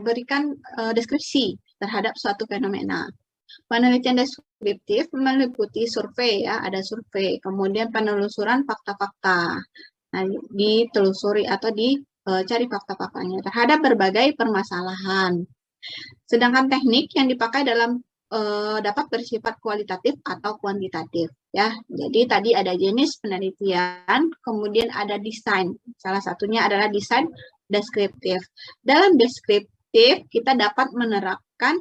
berikan deskripsi terhadap suatu fenomena. Penelitian deskriptif meliputi survei, ya, ada survei, kemudian penelusuran fakta-fakta. Nah, ditelusuri atau dicari fakta-faktanya terhadap berbagai permasalahan. Sedangkan teknik yang dipakai dalam dapat bersifat kualitatif atau kuantitatif, ya. Jadi tadi ada jenis penelitian, kemudian ada desain. Salah satunya adalah desain deskriptif. Dalam deskriptif kita dapat menerapkan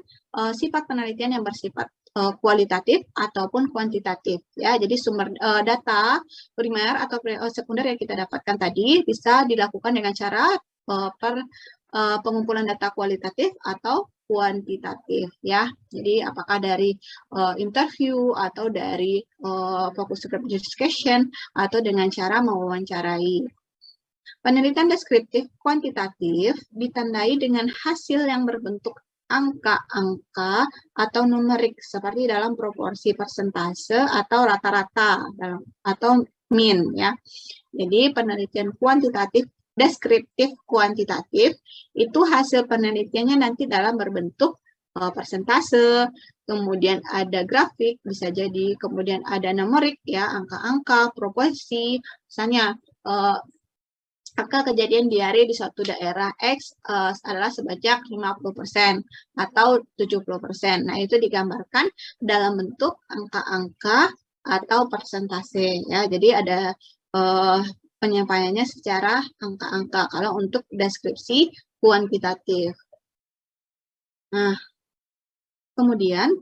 sifat penelitian yang bersifat kualitatif ataupun kuantitatif, ya. Jadi sumber data primer atau sekunder yang kita dapatkan tadi bisa dilakukan dengan cara pengumpulan data kualitatif atau kuantitatif, ya. Jadi apakah dari interview atau dari focus group discussion atau dengan cara mewawancarai. Penelitian deskriptif kuantitatif ditandai dengan hasil yang berbentuk angka-angka atau numerik seperti dalam proporsi persentase atau rata-rata atau mean, ya. Jadi penelitian kuantitatif deskriptif kuantitatif itu hasil penelitiannya nanti dalam berbentuk persentase, kemudian ada grafik bisa jadi, kemudian ada numerik, ya, angka-angka, proporsi, misalnya angka kejadian diare di suatu daerah X adalah sebanyak 50% atau 70%. Nah, itu digambarkan dalam bentuk angka-angka atau persentase, ya. Jadi ada penyampaiannya secara angka-angka kalau untuk deskripsi kuantitatif. Nah, kemudian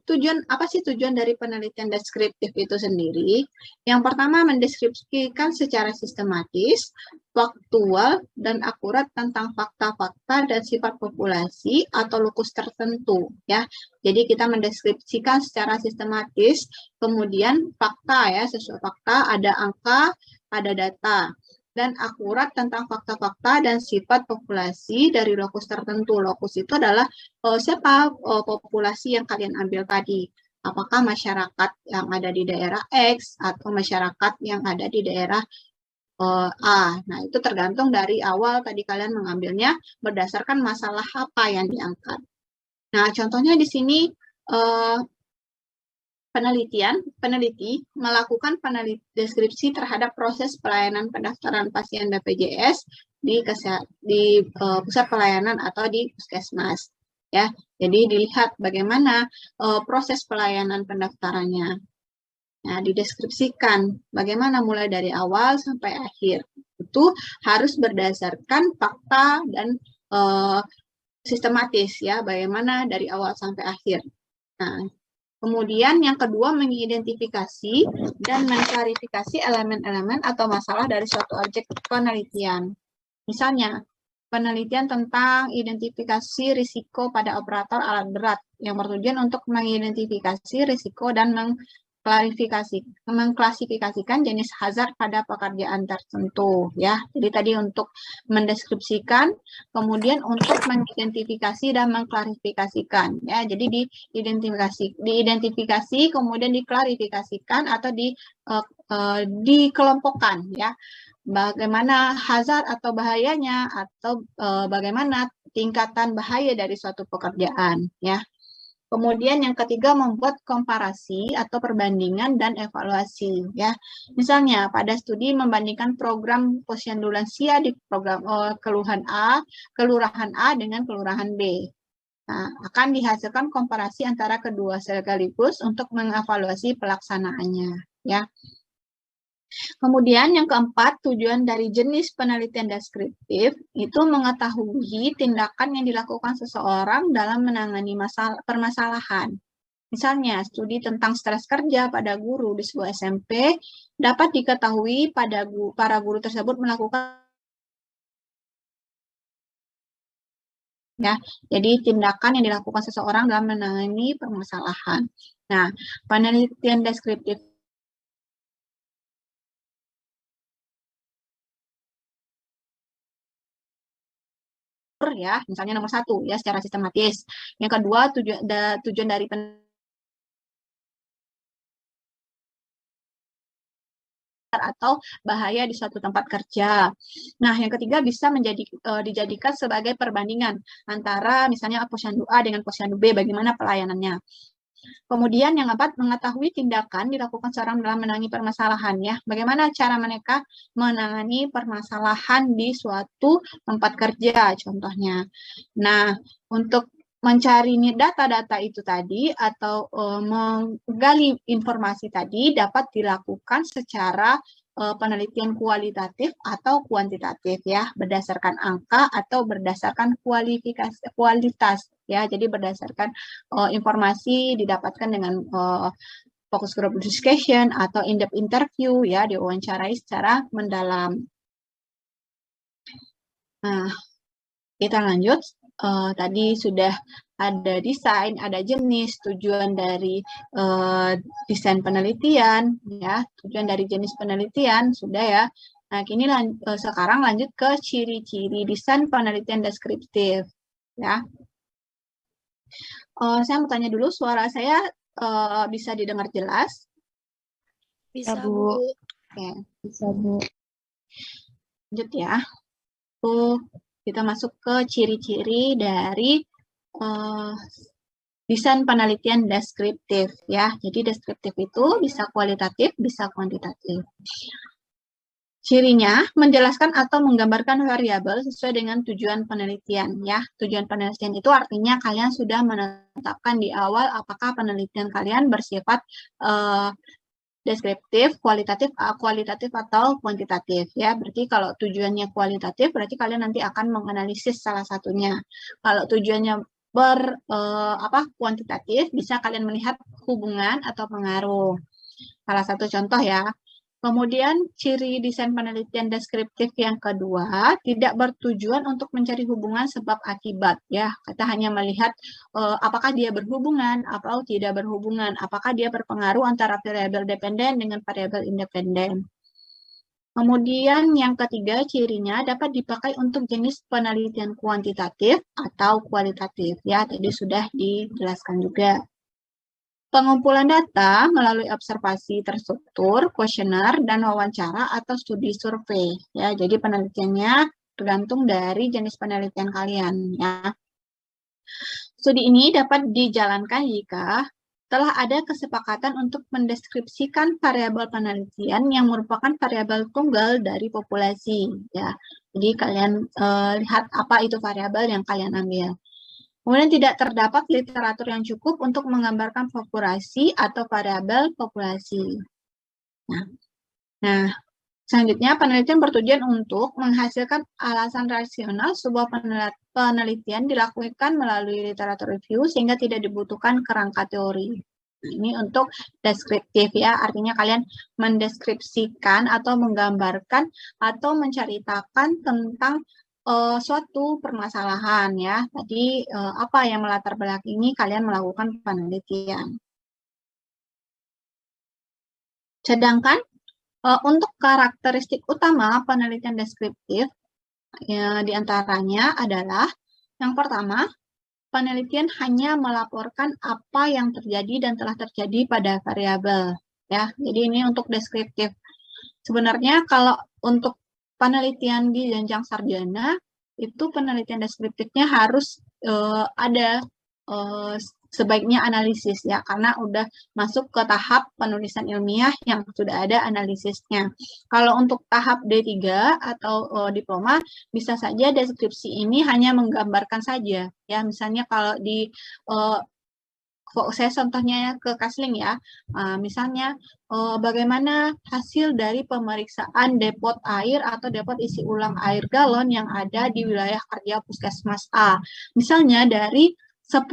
apa sih tujuan dari penelitian deskriptif itu sendiri? Yang pertama, mendeskripsikan secara sistematis, faktual, dan akurat tentang fakta-fakta dan sifat populasi atau lokus tertentu, ya. Jadi kita mendeskripsikan secara sistematis, kemudian fakta, ya, sesuai fakta, ada angka, ada data, dan akurat tentang fakta-fakta dan sifat populasi dari lokus tertentu. Lokus itu adalah siapa populasi yang kalian ambil tadi. Apakah masyarakat yang ada di daerah X atau masyarakat yang ada di daerah A. Nah, itu tergantung dari awal tadi kalian mengambilnya berdasarkan masalah apa yang diangkat. Nah, contohnya di sini peneliti melakukan deskripsi terhadap proses pelayanan pendaftaran pasien BPJS di pusat pelayanan atau di puskesmas, ya. Jadi dilihat bagaimana proses pelayanan pendaftarannya. Nah, dideskripsikan bagaimana mulai dari awal sampai akhir. Itu harus berdasarkan fakta dan sistematis, ya, bagaimana dari awal sampai akhir. Nah, kemudian yang kedua, mengidentifikasi dan mengklarifikasi elemen-elemen atau masalah dari suatu objek penelitian. Misalnya, penelitian tentang identifikasi risiko pada operator alat berat yang bertujuan untuk mengidentifikasi risiko dan mengklasifikasikan jenis hazard pada pekerjaan tertentu, ya. Jadi tadi untuk mendeskripsikan, kemudian untuk mengidentifikasi dan mengklarifikasikan, ya. Jadi diidentifikasi, kemudian diklarifikasikan atau dikelompokkan, ya. Bagaimana hazard atau bahayanya atau bagaimana tingkatan bahaya dari suatu pekerjaan, ya. Kemudian yang ketiga, membuat komparasi atau perbandingan dan evaluasi, ya. Misalnya pada studi membandingkan program posyandu lansia di program kelurahan A dengan kelurahan B. Nah, akan dihasilkan komparasi antara kedua sekaligus untuk mengevaluasi pelaksanaannya, ya. Kemudian yang keempat, tujuan dari jenis penelitian deskriptif itu mengetahui tindakan yang dilakukan seseorang dalam menangani permasalahan. Misalnya, studi tentang stres kerja pada guru di sebuah SMP dapat diketahui para guru tersebut melakukan, ya. Jadi tindakan yang dilakukan seseorang dalam menangani permasalahan. Nah, penelitian deskriptif ya, misalnya nomor 1, ya, secara sistematis. Yang kedua, tujuan dari atau bahaya di suatu tempat kerja. Nah, yang ketiga bisa dijadikan sebagai perbandingan antara misalnya posyandu A dengan posyandu B, bagaimana pelayanannya. Kemudian yang keempat, mengetahui tindakan dilakukan seorang dalam menangani permasalahan ya. Bagaimana cara mereka menangani permasalahan di suatu tempat kerja contohnya. Nah, untuk mencari data-data itu tadi atau menggali informasi tadi dapat dilakukan secara penelitian kualitatif atau kuantitatif ya, berdasarkan angka atau berdasarkan kualitas ya. Jadi berdasarkan informasi didapatkan dengan focus group discussion atau in-depth interview ya, diwawancarai secara mendalam. Nah, kita lanjut. Tadi sudah ada desain, ada jenis, tujuan dari desain penelitian, ya, tujuan dari jenis penelitian sudah ya. Nah, kini sekarang lanjut ke ciri-ciri desain penelitian deskriptif, ya. Saya mau tanya dulu, suara saya bisa didengar jelas? Bisa, Bu. Oke, Bisa, Bu. lanjut ya. Kita masuk ke ciri-ciri dari desain penelitian deskriptif ya. Jadi deskriptif itu bisa kualitatif, bisa kuantitatif. Cirinya menjelaskan atau menggambarkan variabel sesuai dengan tujuan penelitian ya. Tujuan penelitian itu artinya kalian sudah menetapkan di awal apakah penelitian kalian bersifat deskriptif, kualitatif atau kuantitatif ya. Berarti kalau tujuannya kualitatif berarti kalian nanti akan menganalisis salah satunya. Kalau tujuannya kuantitatif bisa kalian melihat hubungan atau pengaruh. Salah satu contoh ya. Kemudian ciri desain penelitian deskriptif yang kedua, tidak bertujuan untuk mencari hubungan sebab akibat ya. Kita hanya melihat apakah dia berhubungan atau tidak berhubungan, apakah dia berpengaruh antara variabel dependen dengan variabel independen. Kemudian yang ketiga cirinya dapat dipakai untuk jenis penelitian kuantitatif atau kualitatif ya. Tadi sudah dijelaskan juga. Pengumpulan data melalui observasi terstruktur, kuesioner, dan wawancara atau studi survei. Ya, jadi penelitiannya tergantung dari jenis penelitian kalian. Ya. Studi ini dapat dijalankan jika telah ada kesepakatan untuk mendeskripsikan variabel penelitian yang merupakan variabel tunggal dari populasi. Ya, jadi kalian lihat apa itu variabel yang kalian ambil. Kemudian tidak terdapat literatur yang cukup untuk menggambarkan populasi atau variabel populasi. Nah, selanjutnya penelitian bertujuan untuk menghasilkan alasan rasional sebuah penelitian dilakukan melalui literatur review sehingga tidak dibutuhkan kerangka teori. Nah, ini untuk deskriptif ya, artinya kalian mendeskripsikan atau menggambarkan atau menceritakan tentang suatu permasalahan ya. Tadi apa yang melatar belakangi kalian melakukan penelitian. Sedangkan untuk karakteristik utama penelitian deskriptif ya, diantaranya adalah yang pertama, penelitian hanya melaporkan apa yang terjadi dan telah terjadi pada variabel ya. Jadi ini untuk deskriptif. Sebenarnya kalau untuk penelitian di jenjang sarjana itu penelitian deskriptifnya harus ada sebaiknya analisis ya, karena udah masuk ke tahap penulisan ilmiah yang sudah ada analisisnya. Kalau untuk tahap D3 atau diploma bisa saja deskripsi ini hanya menggambarkan saja ya. Misalnya kalau di saya contohnya ke Kasling ya, misalnya bagaimana hasil dari pemeriksaan depot air atau depot isi ulang air galon yang ada di wilayah kerja Puskesmas A. Misalnya dari 10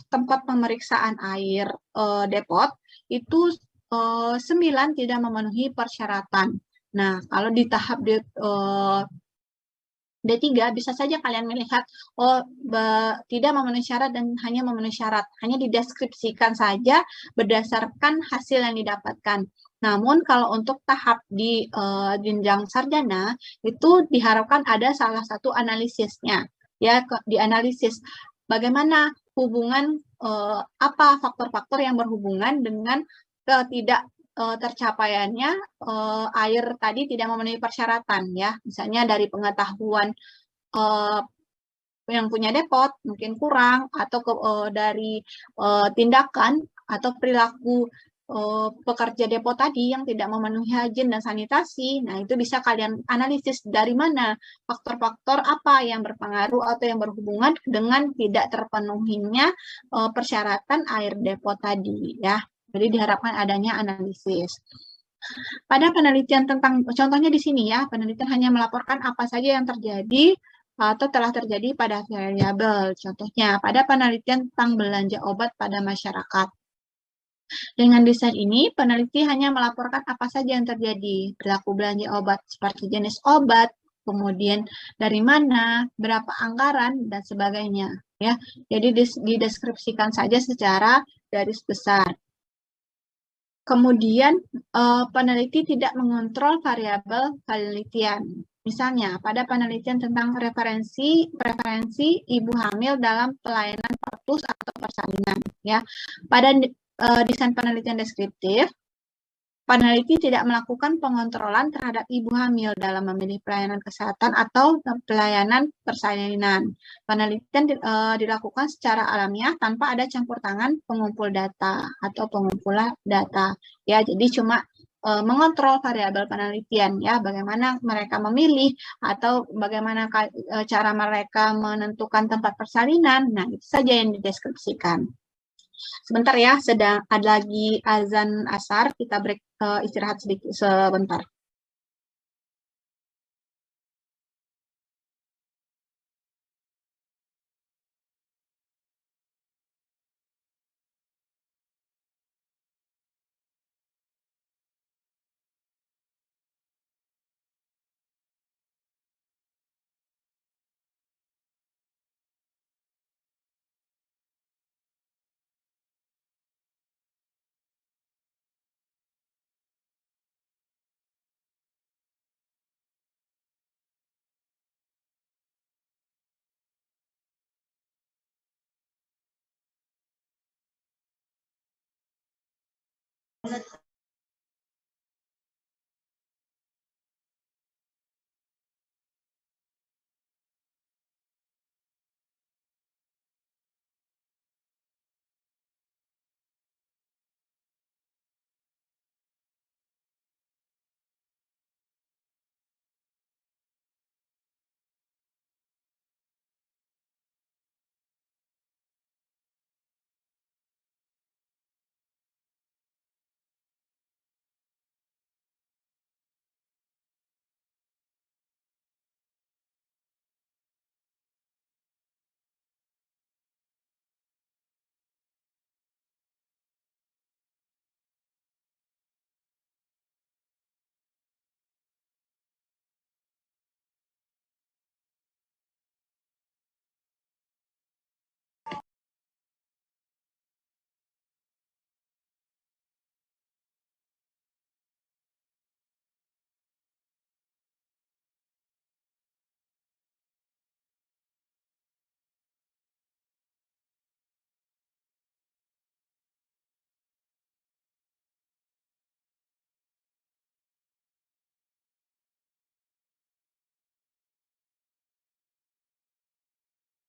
tempat pemeriksaan air depot, itu 9 tidak memenuhi persyaratan. Nah, kalau di tahap D3 bisa saja kalian melihat tidak memenuhi syarat dan hanya memenuhi syarat. Hanya dideskripsikan saja berdasarkan hasil yang didapatkan. Namun kalau untuk tahap di jenjang sarjana itu diharapkan ada salah satu analisisnya. Ya, dianalisis bagaimana hubungan apa faktor-faktor yang berhubungan dengan tercapaiannya air tadi tidak memenuhi persyaratan ya. Misalnya dari pengetahuan yang punya depot mungkin kurang, atau dari tindakan atau perilaku pekerja depo tadi yang tidak memenuhi hygiene dan sanitasi. Nah, itu bisa kalian analisis dari mana faktor-faktor apa yang berpengaruh atau yang berhubungan dengan tidak terpenuhinya persyaratan air depo tadi ya. Jadi diharapkan adanya analisis. Pada penelitian tentang, contohnya di sini ya, penelitian hanya melaporkan apa saja yang terjadi atau telah terjadi pada variabel. Contohnya, pada penelitian tentang belanja obat pada masyarakat. Dengan desain ini, peneliti hanya melaporkan apa saja yang terjadi, perilaku belanja obat seperti jenis obat, kemudian dari mana, berapa anggaran, dan sebagainya. Ya, jadi dideskripsikan saja secara garis besar. Kemudian, peneliti tidak mengontrol variabel penelitian. Misalnya, pada penelitian tentang preferensi ibu hamil dalam pelayanan perpus atau persalinan. Ya, pada desain penelitian deskriptif, peneliti tidak melakukan pengontrolan terhadap ibu hamil dalam memilih pelayanan kesehatan atau pelayanan persalinan. Penelitian dilakukan secara alamiah tanpa ada campur tangan pengumpul data atau pengumpulan data. Ya, jadi cuma mengontrol variabel penelitian ya, bagaimana mereka memilih atau bagaimana cara mereka menentukan tempat persalinan. Nah, itu saja yang dideskripsikan. Sebentar ya, sedang ada lagi azan asar, kita break istirahat sedikit sebentar.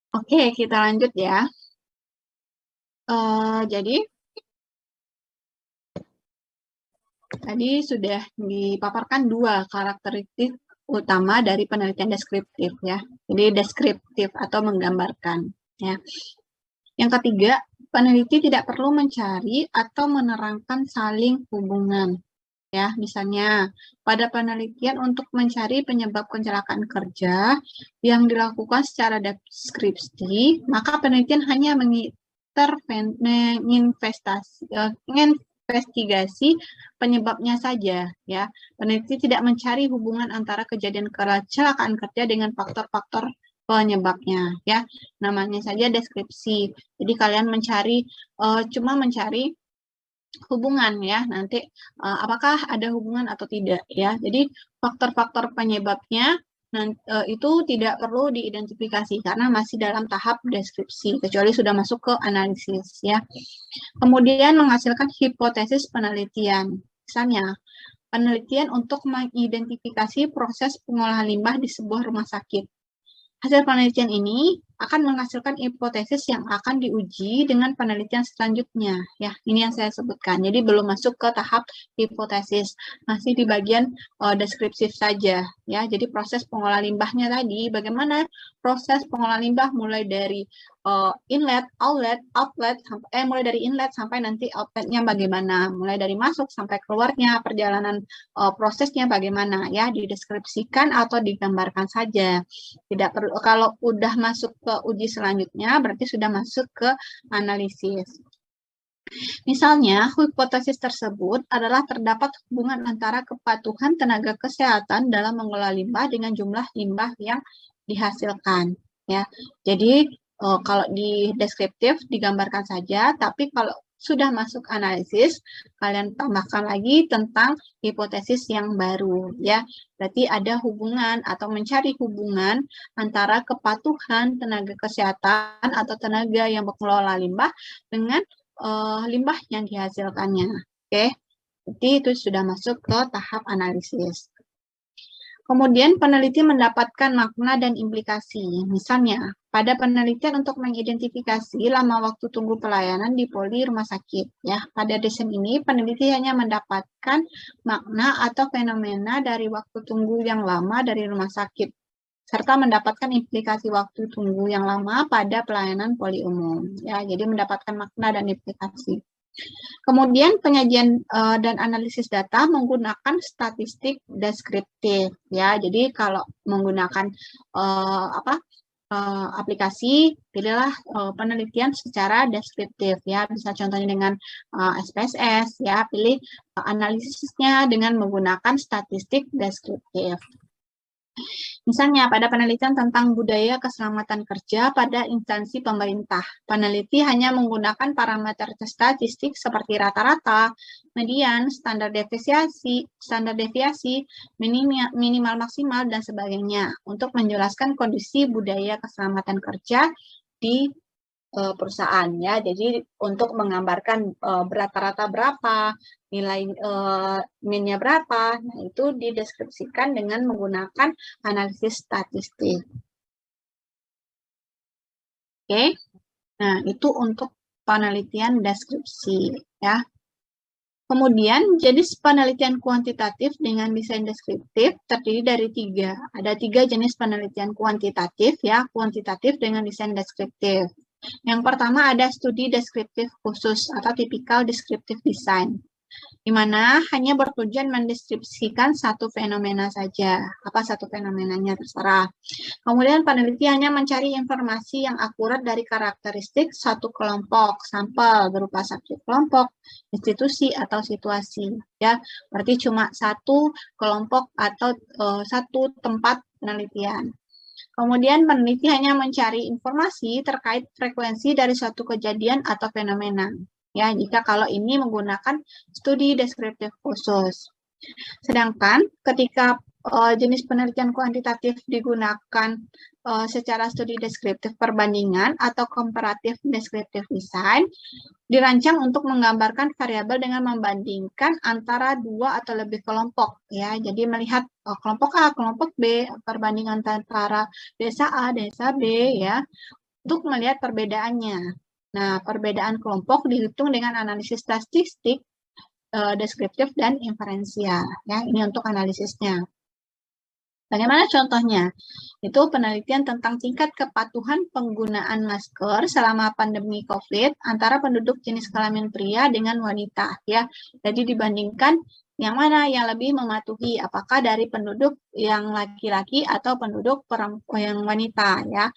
Oke, kita lanjut ya. Jadi, tadi sudah dipaparkan dua karakteristik utama dari penelitian deskriptif ya. Jadi deskriptif atau menggambarkan ya. Yang ketiga, peneliti tidak perlu mencari atau menerangkan saling hubungan. Ya, misalnya pada penelitian untuk mencari penyebab kecelakaan kerja yang dilakukan secara deskripsi, maka penelitian hanya menginvestigasi penyebabnya saja. Ya, peneliti tidak mencari hubungan antara kejadian kecelakaan kerja dengan faktor-faktor penyebabnya. Ya, namanya saja deskripsi. Jadi kalian cuma mencari hubungan ya, nanti apakah ada hubungan atau tidak ya. Jadi faktor-faktor penyebabnya itu tidak perlu diidentifikasi karena masih dalam tahap deskripsi, kecuali sudah masuk ke analisis ya. Kemudian menghasilkan hipotesis penelitian. Misalnya, penelitian untuk mengidentifikasi proses pengolahan limbah di sebuah rumah sakit. Hasil penelitian ini akan menghasilkan hipotesis yang akan diuji dengan penelitian selanjutnya. Ya, ini yang saya sebutkan. Jadi belum masuk ke tahap hipotesis, masih di bagian deskriptif saja. Ya, jadi proses pengolahan limbahnya tadi, bagaimana proses pengolahan limbah mulai dari inlet, outlet, mulai dari inlet sampai nanti outletnya bagaimana, mulai dari masuk sampai keluarnya, perjalanan prosesnya bagaimana, ya, dideskripsikan atau digambarkan saja. Tidak perlu, kalau udah masuk ke uji selanjutnya, berarti sudah masuk ke analisis. Misalnya, hipotesis tersebut adalah terdapat hubungan antara kepatuhan tenaga kesehatan dalam mengelola limbah dengan jumlah limbah yang dihasilkan. Ya, jadi kalau di deskriptif digambarkan saja, tapi kalau sudah masuk analisis, kalian tambahkan lagi tentang hipotesis yang baru, ya. Berarti ada hubungan atau mencari hubungan antara kepatuhan tenaga kesehatan atau tenaga yang mengelola limbah dengan limbah yang dihasilkannya. Oke, jadi itu sudah masuk ke tahap analisis. Kemudian peneliti mendapatkan makna dan implikasi. Misalnya, pada penelitian untuk mengidentifikasi lama waktu tunggu pelayanan di poli rumah sakit. Ya, pada desain ini peneliti hanya mendapatkan makna atau fenomena dari waktu tunggu yang lama dari rumah sakit, serta mendapatkan implikasi waktu tunggu yang lama pada pelayanan poli umum. Ya, jadi mendapatkan makna dan implikasi. Kemudian penyajian dan analisis data menggunakan statistik deskriptif, ya. Jadi kalau menggunakan aplikasi, pilihlah penelitian secara deskriptif, ya. Bisa contohnya dengan SPSS, ya. Pilih analisisnya dengan menggunakan statistik deskriptif. Misalnya, pada penelitian tentang budaya keselamatan kerja pada instansi pemerintah, peneliti hanya menggunakan parameter statistik seperti rata-rata, median, standar deviasi, minimal maksimal, dan sebagainya untuk menjelaskan kondisi budaya keselamatan kerja di perusahaan, ya. Jadi untuk menggambarkan rata-rata berapa, nilai minnya berapa, nah itu dideskripsikan dengan menggunakan analisis statistik. Oke, nah itu untuk penelitian deskripsi, ya. Kemudian jenis penelitian kuantitatif dengan desain deskriptif terdiri dari 3. Ada 3 jenis penelitian kuantitatif, ya, kuantitatif dengan desain deskriptif. Yang pertama ada studi deskriptif khusus atau typical descriptive design, di mana hanya bertujuan mendeskripsikan satu fenomena saja. Apa satu fenomenanya terserah. Kemudian peneliti hanya mencari informasi yang akurat dari karakteristik satu kelompok sampel berupa subjek kelompok, institusi, atau situasi. Ya, berarti cuma satu kelompok atau satu tempat penelitian. Kemudian peneliti hanya mencari informasi terkait frekuensi dari suatu kejadian atau fenomena. Ya, jika kalau ini menggunakan studi deskriptif khusus. Sedangkan ketika jenis penelitian kuantitatif digunakan secara studi deskriptif perbandingan atau komparatif deskriptif design, dirancang untuk menggambarkan variabel dengan membandingkan antara 2 atau lebih kelompok, ya. Jadi melihat kelompok A, kelompok B, perbandingan antara desa A, desa B, ya, untuk melihat perbedaannya. Nah, perbedaan kelompok dihitung dengan analisis statistik deskriptif dan inferensial, ya. Ini untuk analisisnya. Bagaimana contohnya? Itu penelitian tentang tingkat kepatuhan penggunaan masker selama pandemi COVID antara penduduk jenis kelamin pria dengan wanita, ya. Jadi dibandingkan yang mana yang lebih mematuhi, apakah dari penduduk yang laki-laki atau penduduk yang wanita, ya.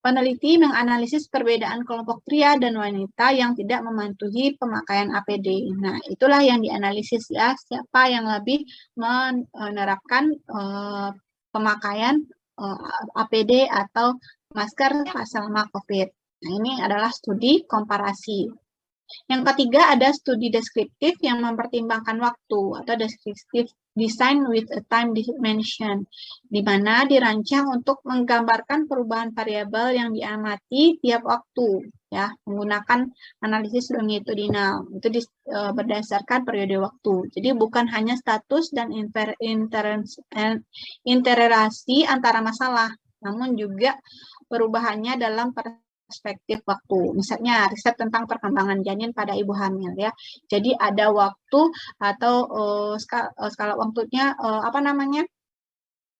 Peneliti menganalisis perbedaan kelompok pria dan wanita yang tidak mematuhi pemakaian APD. Nah, itulah yang dianalisis, ya, siapa yang lebih menerapkan pemakaian APD atau masker selama COVID. Nah, ini adalah studi komparasi. Yang ketiga ada studi deskriptif yang mempertimbangkan waktu atau deskriptif design with a time dimension, di mana dirancang untuk menggambarkan perubahan variabel yang diamati tiap waktu, ya, menggunakan analisis longitudinal. Itu berdasarkan periode waktu. Jadi bukan hanya status dan interrelasi antara masalah, namun juga perubahannya dalam perspektif waktu. Misalnya riset tentang perkembangan janin pada ibu hamil ya. Jadi ada waktu atau skala waktunya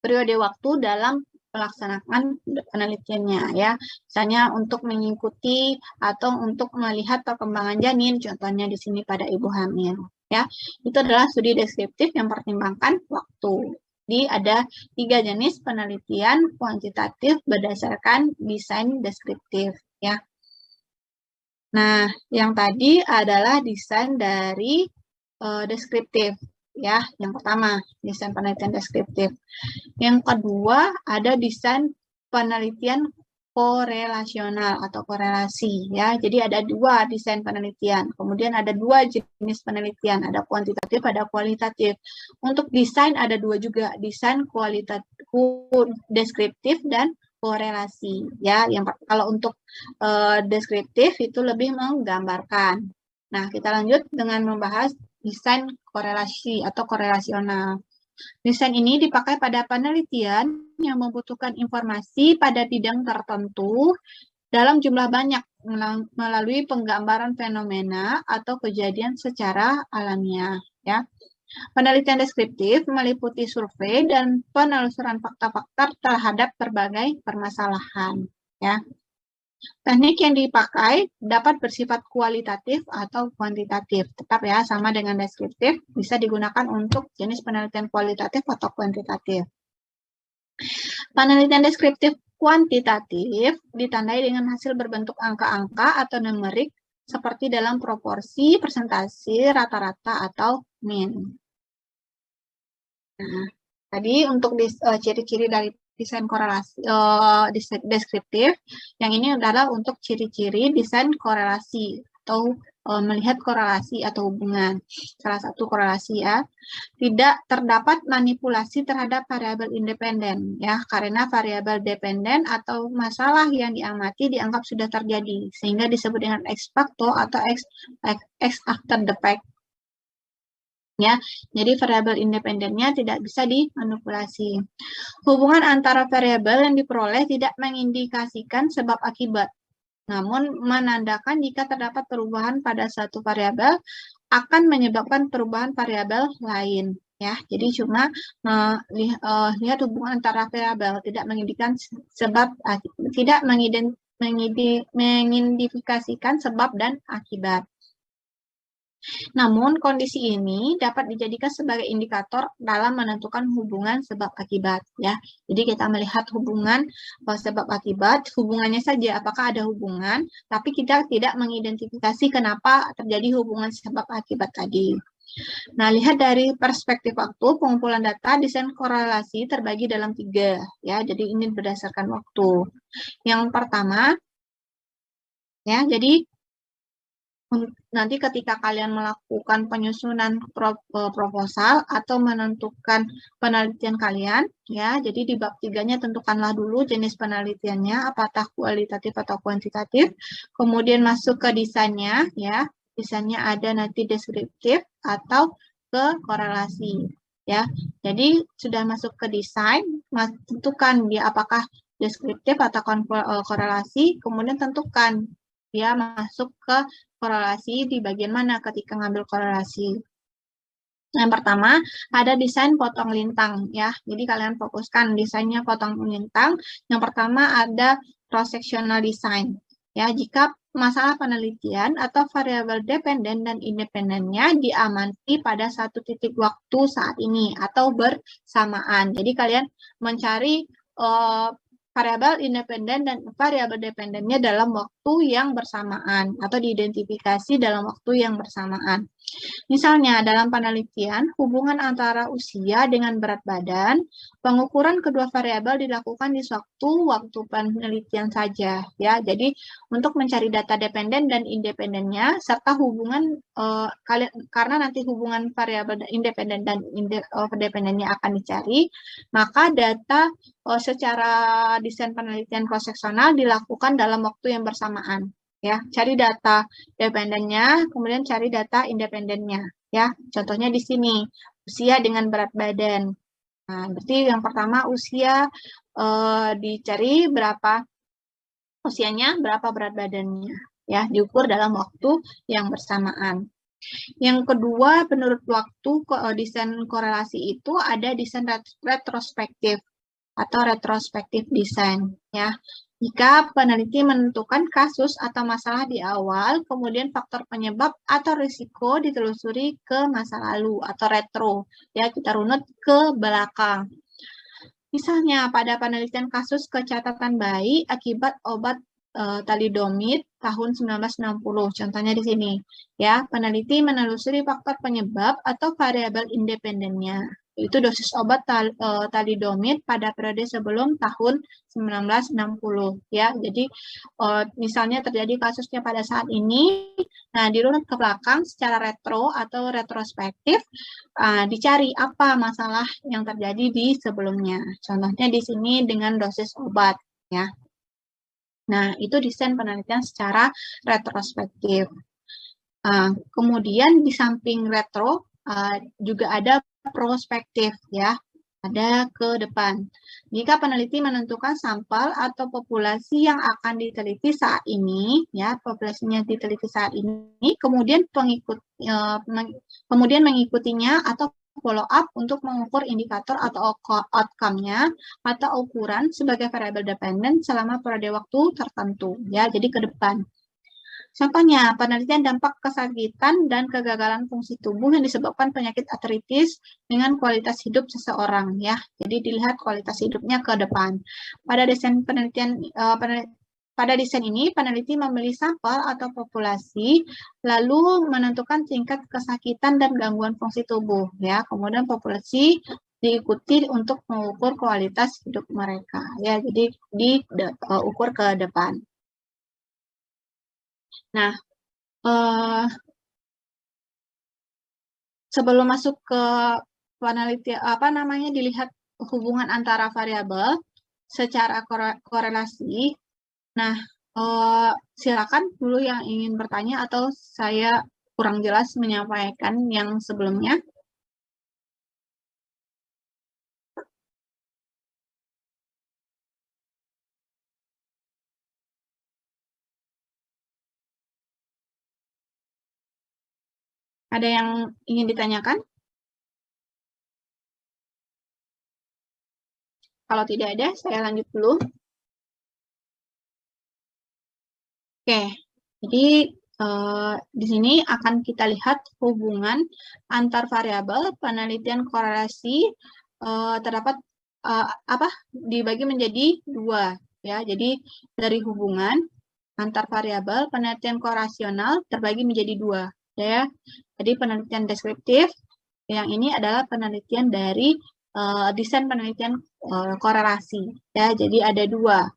periode waktu dalam pelaksanaan penelitiannya ya. Misalnya untuk mengikuti atau untuk melihat perkembangan janin, contohnya di sini pada ibu hamil ya. Itu adalah studi deskriptif yang mempertimbangkan waktu. Jadi ada 3 jenis penelitian kuantitatif berdasarkan desain deskriptif ya. Nah, yang tadi adalah desain dari deskriptif ya. Yang pertama, desain penelitian deskriptif. Yang kedua, ada desain penelitian korelasional atau korelasi ya. Jadi ada 2 desain penelitian. Kemudian ada 2 jenis penelitian, ada kuantitatif, ada kualitatif. Untuk desain ada 2 juga, desain kualitatif, deskriptif dan korelasi ya. Yang kalau untuk deskriptif itu lebih menggambarkan. Nah, kita lanjut dengan membahas desain korelasi atau korelasional. Desain ini dipakai pada penelitian yang membutuhkan informasi pada bidang tertentu dalam jumlah banyak melalui penggambaran fenomena atau kejadian secara alamiah. Ya. Penelitian deskriptif meliputi survei dan penelusuran fakta-fakta terhadap berbagai permasalahan. Ya. Teknik yang dipakai dapat bersifat kualitatif atau kuantitatif. Tetap ya, sama dengan deskriptif, bisa digunakan untuk jenis penelitian kualitatif atau kuantitatif. Penelitian deskriptif kuantitatif ditandai dengan hasil berbentuk angka-angka atau numerik seperti dalam proporsi, persentase, rata-rata, atau mean. Nah, tadi untuk ciri-ciri dari desain korelasi deskriptif, yang ini adalah untuk ciri-ciri desain korelasi atau melihat korelasi atau hubungan. Salah satu korelasi ya, tidak terdapat manipulasi terhadap variabel independen ya, karena variabel dependen atau masalah yang diamati dianggap sudah terjadi, sehingga disebut dengan ex facto atau ex after the fact. Ya, jadi variabel independennya tidak bisa dimanipulasi. Hubungan antara variabel yang diperoleh tidak mengindikasikan sebab akibat, namun menandakan jika terdapat perubahan pada satu variabel akan menyebabkan perubahan variabel lain. Ya, jadi cuma lihat hubungan antara variabel, tidak mengindikasikan sebab, tidak mengidentifikasikan sebab dan akibat. Namun, kondisi ini dapat dijadikan sebagai indikator dalam menentukan hubungan sebab akibat. Ya, jadi kita melihat hubungan sebab akibat, hubungannya saja apakah ada hubungan, tapi kita tidak mengidentifikasi kenapa terjadi hubungan sebab akibat tadi. Nah, lihat dari perspektif waktu, pengumpulan data desain korelasi terbagi dalam 3. Ya, jadi ini berdasarkan waktu. Yang pertama, ya, jadi nanti ketika kalian melakukan penyusunan proposal atau menentukan penelitian kalian, ya, jadi di bab 3-nya tentukanlah dulu jenis penelitiannya, apakah kualitatif atau kuantitatif, kemudian masuk ke desainnya, ya, desainnya ada nanti deskriptif atau ke korelasi, ya. Jadi sudah masuk ke desain, tentukan dia apakah deskriptif atau korelasi, kemudian tentukan dia masuk ke korelasi di bagian mana ketika ngambil korelasi. Yang pertama, ada desain potong lintang ya. Jadi kalian fokuskan desainnya potong lintang. Yang pertama ada cross-sectional design. Ya, jika masalah penelitian atau variabel dependen dan independennya diamati pada satu titik waktu saat ini atau bersamaan. Jadi kalian mencari variabel independen dan variabel dependennya dalam waktu yang bersamaan atau diidentifikasi dalam waktu yang bersamaan. Misalnya dalam penelitian, hubungan antara usia dengan berat badan, pengukuran kedua variabel dilakukan di suatu waktu penelitian saja. Ya, jadi untuk mencari data dependen dan independennya serta hubungan karena nanti hubungan variabel independen dan dependennya akan dicari, maka data secara desain penelitian cross-seksional dilakukan dalam waktu yang bersamaan. ya. Cari data dependennya, kemudian cari data independennya, ya. Contohnya di sini, usia dengan berat badan. Nah, berarti yang pertama usia dicari berapa usianya, berapa berat badannya, ya, diukur dalam waktu yang bersamaan. Yang kedua, menurut waktu desain korelasi itu ada desain retrospektif atau retrospektif desain, ya. Jika peneliti menentukan kasus atau masalah di awal, kemudian faktor penyebab atau risiko ditelusuri ke masa lalu atau retro, ya, kita runut ke belakang. Misalnya pada penelitian kasus kecacatan bayi akibat obat talidomid tahun 1960, contohnya di sini, ya, peneliti menelusuri faktor penyebab atau variabel independennya, yaitu dosis obat talidomid pada periode sebelum tahun 1960, ya. Jadi misalnya terjadi kasusnya pada saat ini, nah dirunut ke belakang secara retro atau retrospektif, dicari apa masalah yang terjadi di sebelumnya. Contohnya di sini dengan dosis obat, ya. Nah, itu desain penelitian secara retrospektif. Kemudian di samping retro juga ada prospektif, ya, ada ke depan. Jika peneliti menentukan sampel atau populasi yang akan diteliti saat ini, ya, populasinya diteliti saat ini, kemudian mengikutinya atau follow up untuk mengukur indikator atau outcome-nya atau ukuran sebagai variabel dependen selama periode waktu tertentu, ya, jadi ke depan. Contohnya, penelitian dampak kesakitan dan kegagalan fungsi tubuh yang disebabkan penyakit artritis dengan kualitas hidup seseorang, ya. Jadi dilihat kualitas hidupnya ke depan. Pada desain penelitian pada desain ini, peneliti memilih sampel atau populasi, lalu menentukan tingkat kesakitan dan gangguan fungsi tubuh, ya. Kemudian populasi diikuti untuk mengukur kualitas hidup mereka, ya. Jadi diukur ke depan. Nah, sebelum masuk ke penelitian, dilihat hubungan antara variabel secara korelasi. Nah, silakan dulu yang ingin bertanya atau saya kurang jelas menyampaikan yang sebelumnya. Ada yang ingin ditanyakan? Kalau tidak ada, saya lanjut dulu. Oke, jadi di sini akan kita lihat hubungan antar variabel penelitian korelasi terdapat dibagi menjadi dua, ya. Jadi dari hubungan antar variabel penelitian korelasional terbagi menjadi dua, ya. Jadi penelitian deskriptif, yang ini adalah penelitian dari desain penelitian korelasi, ya. Jadi ada dua.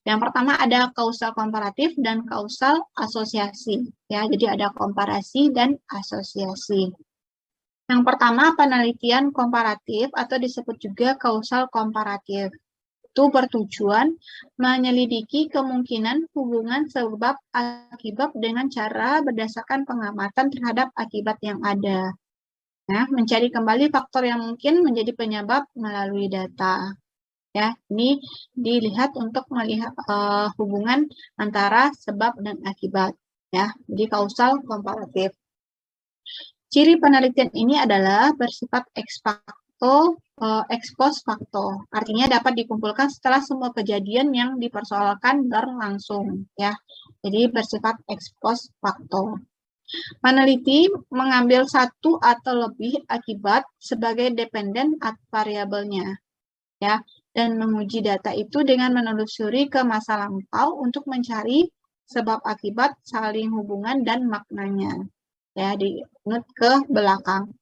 Yang pertama ada kausal komparatif dan kausal asosiasi, ya. Jadi ada komparasi dan asosiasi. Yang pertama penelitian komparatif atau disebut juga kausal komparatif. Itu bertujuan menyelidiki kemungkinan hubungan sebab akibat dengan cara berdasarkan pengamatan terhadap akibat yang ada. Nah, mencari kembali faktor yang mungkin menjadi penyebab melalui data. Ya, ini dilihat untuk melihat hubungan antara sebab dan akibat, ya. Jadi kausal komparatif. Ciri penelitian ini adalah bersifat ex post facto, artinya dapat dikumpulkan setelah semua kejadian yang dipersoalkan berlangsung, ya. Jadi bersifat ex post facto. Peneliti mengambil satu atau lebih akibat sebagai dependen variabelnya, ya, dan menguji data itu dengan menelusuri ke masa lampau untuk mencari sebab akibat, saling hubungan, dan maknanya, ya, dirunut ke belakang.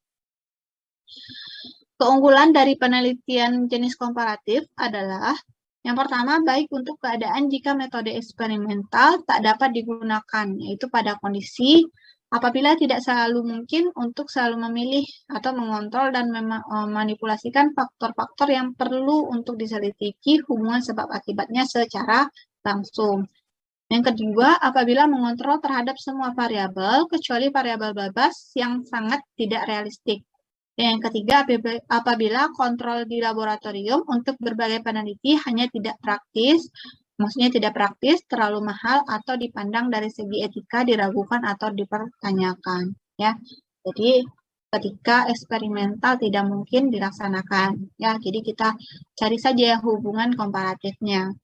Keunggulan dari penelitian jenis komparatif adalah yang pertama, baik untuk keadaan jika metode eksperimental tak dapat digunakan, yaitu pada kondisi apabila tidak selalu mungkin untuk selalu memilih atau mengontrol dan memanipulasikan faktor-faktor yang perlu untuk diselidiki hubungan sebab akibatnya secara langsung. Yang kedua, apabila mengontrol terhadap semua variabel, kecuali variabel bebas yang sangat tidak realistik. Yang ketiga, apabila kontrol di laboratorium untuk berbagai peneliti hanya tidak praktis, maksudnya tidak praktis, terlalu mahal, atau dipandang dari segi etika diragukan atau dipertanyakan. Ya, jadi ketika eksperimental tidak mungkin dilaksanakan. Ya, jadi kita cari saja hubungan komparatifnya.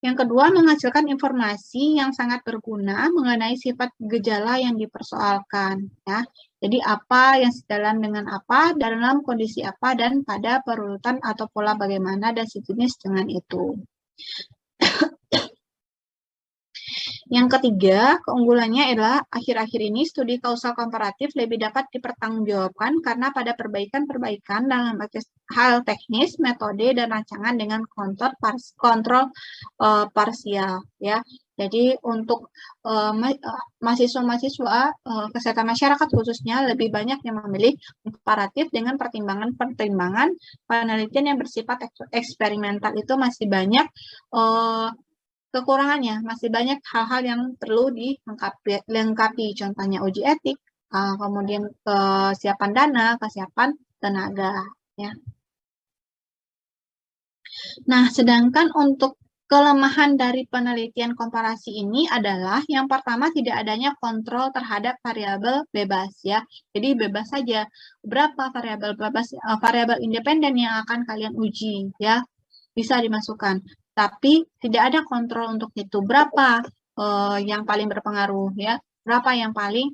Yang kedua, menghasilkan informasi yang sangat berguna mengenai sifat gejala yang dipersoalkan. Ya. Jadi apa yang sejalan dengan apa, dalam kondisi apa, dan pada perurutan atau pola bagaimana, dan sejenis dengan itu. Yang ketiga, keunggulannya adalah akhir-akhir ini studi kausal komparatif lebih dapat dipertanggungjawabkan karena pada perbaikan-perbaikan dalam hal teknis, metode, dan rancangan dengan kontrol parsial. Ya. Jadi untuk mahasiswa-mahasiswa kesehatan masyarakat khususnya lebih banyak yang memilih komparatif dengan pertimbangan-pertimbangan penelitian yang bersifat eksperimental itu masih banyak kekurangannya, masih banyak hal-hal yang perlu dilengkapi, contohnya uji etik, kemudian kesiapan dana, kesiapan tenaga. Ya. Nah, sedangkan untuk kelemahan dari penelitian komparasi ini adalah yang pertama tidak adanya kontrol terhadap variabel bebas ya. Jadi bebas saja berapa variabel bebas, variabel independen yang akan kalian uji ya, bisa dimasukkan. Tapi tidak ada kontrol untuk itu. Berapa yang paling berpengaruh ya? Berapa yang paling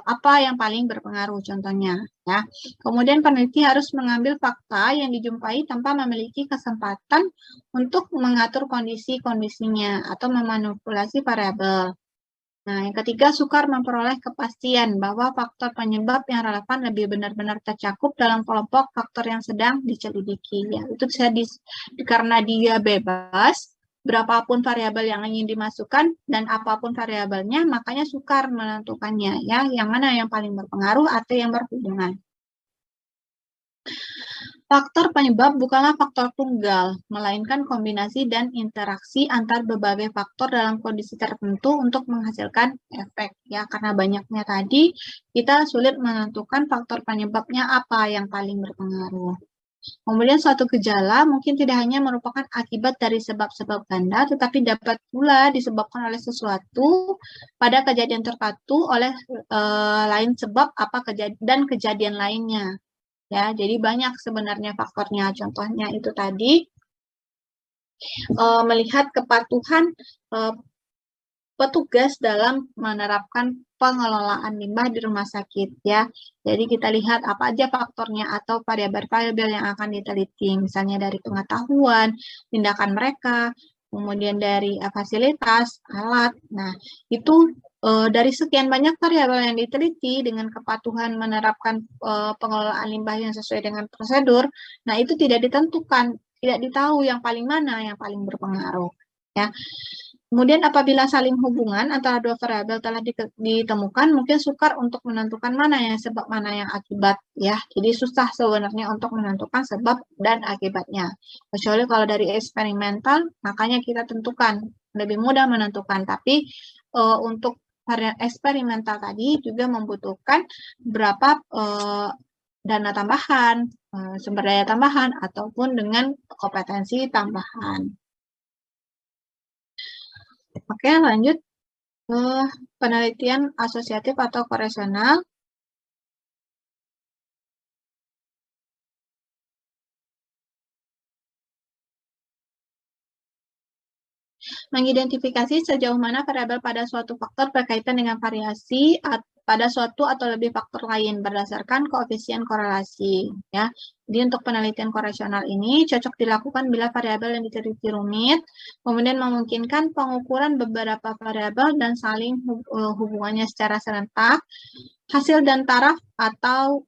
apa yang paling berpengaruh contohnya ya. Kemudian peneliti harus mengambil fakta yang dijumpai tanpa memiliki kesempatan untuk mengatur kondisi-kondisinya atau memanipulasi variabel. Nah, yang ketiga, sukar memperoleh kepastian bahwa faktor penyebab yang relevan lebih benar-benar tercakup dalam kelompok faktor yang sedang diselidiki. Ya, itu bisa karena dia bebas, berapapun variabel yang ingin dimasukkan dan apapun variabelnya, makanya sukar menentukannya. Ya, yang mana yang paling berpengaruh atau yang berhubungan. Faktor penyebab bukanlah faktor tunggal, melainkan kombinasi dan interaksi antar berbagai faktor dalam kondisi tertentu untuk menghasilkan efek. Ya, karena banyaknya tadi, kita sulit menentukan faktor penyebabnya apa yang paling berpengaruh. Kemudian suatu gejala mungkin tidak hanya merupakan akibat dari sebab-sebab ganda, tetapi dapat pula disebabkan oleh sesuatu pada kejadian tertentu oleh lain sebab apa dan kejadian lainnya. Ya, jadi banyak sebenarnya faktornya. Contohnya itu tadi melihat kepatuhan petugas dalam menerapkan pengelolaan limbah di rumah sakit ya. Jadi kita lihat apa aja faktornya atau variabel-variabel yang akan diteliti, misalnya dari pengetahuan, tindakan mereka, kemudian dari fasilitas, alat. Nah, itu dari sekian banyak variabel yang diteliti dengan kepatuhan menerapkan pengelolaan limbah yang sesuai dengan prosedur, nah itu tidak ditentukan, tidak ditahu yang paling mana yang paling berpengaruh. Ya. Kemudian apabila saling hubungan antara dua variabel telah ditemukan, mungkin sukar untuk menentukan mana yang sebab, mana yang akibat. Ya, jadi susah sebenarnya untuk menentukan sebab dan akibatnya. Kecuali kalau dari eksperimental, makanya kita tentukan, lebih mudah menentukan. Tapi untuk eksperimental tadi juga membutuhkan berapa dana tambahan, sumber daya tambahan, ataupun dengan kompetensi tambahan. Oke, lanjut ke penelitian asosiatif atau koresional. Mengidentifikasi sejauh mana variabel pada suatu faktor berkaitan dengan variasi pada suatu atau lebih faktor lain berdasarkan koefisien korelasi. Ya. Jadi untuk penelitian koresional ini cocok dilakukan bila variabel yang diteliti rumit, kemudian memungkinkan pengukuran beberapa variabel dan saling hubungannya secara serentak. Hasil dan taraf atau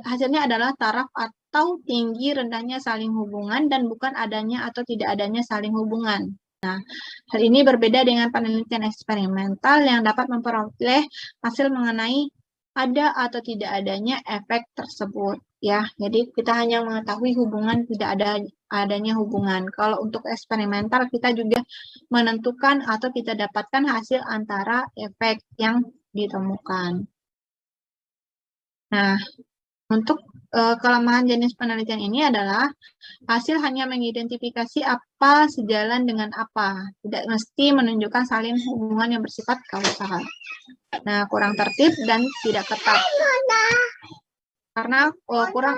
hasilnya adalah taraf atau tinggi rendahnya saling hubungan dan bukan adanya atau tidak adanya saling hubungan. Nah, hal ini berbeda dengan penelitian eksperimental yang dapat memperoleh hasil mengenai ada atau tidak adanya efek tersebut. ya. Jadi kita hanya mengetahui hubungan, tidak adanya hubungan. Kalau untuk eksperimental kita juga menentukan atau kita dapatkan hasil antara efek yang ditemukan. Nah, untuk kelemahan jenis penelitian ini adalah hasil hanya mengidentifikasi apa sejalan dengan apa, tidak mesti menunjukkan saling hubungan yang bersifat kausal. Nah, kurang tertib dan tidak ketat. Karena kurang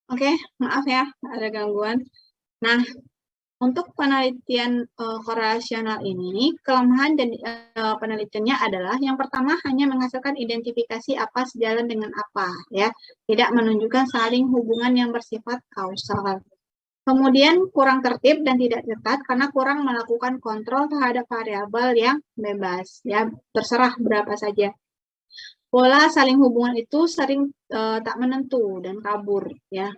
Oke, maaf ya, ada gangguan. Nah, untuk penelitian korelasional ini, kelemahan dan penelitiannya adalah yang pertama hanya menghasilkan identifikasi apa sejalan dengan apa, ya, tidak menunjukkan saling hubungan yang bersifat kausal. Kemudian kurang tertib dan tidak ketat karena kurang melakukan kontrol terhadap variabel yang bebas, ya, terserah berapa saja. Pola saling hubungan itu sering tak menentu dan kabur, ya.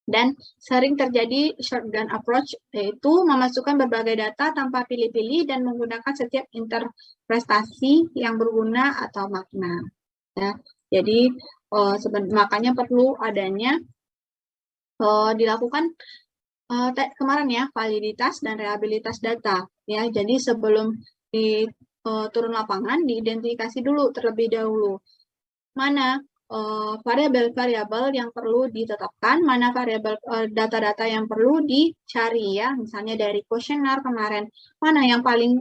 Dan sering terjadi shotgun approach, yaitu memasukkan berbagai data tanpa pilih-pilih dan menggunakan setiap interpretasi yang berguna atau makna. Ya. Jadi makanya perlu adanya dilakukan kemarin ya, validitas dan reliabilitas data. Ya, jadi sebelum turun lapangan, diidentifikasi dulu terlebih dahulu. Mana variabel-variabel yang perlu ditetapkan, mana variabel data-data yang perlu dicari ya, misalnya dari kuesioner kemarin, mana yang paling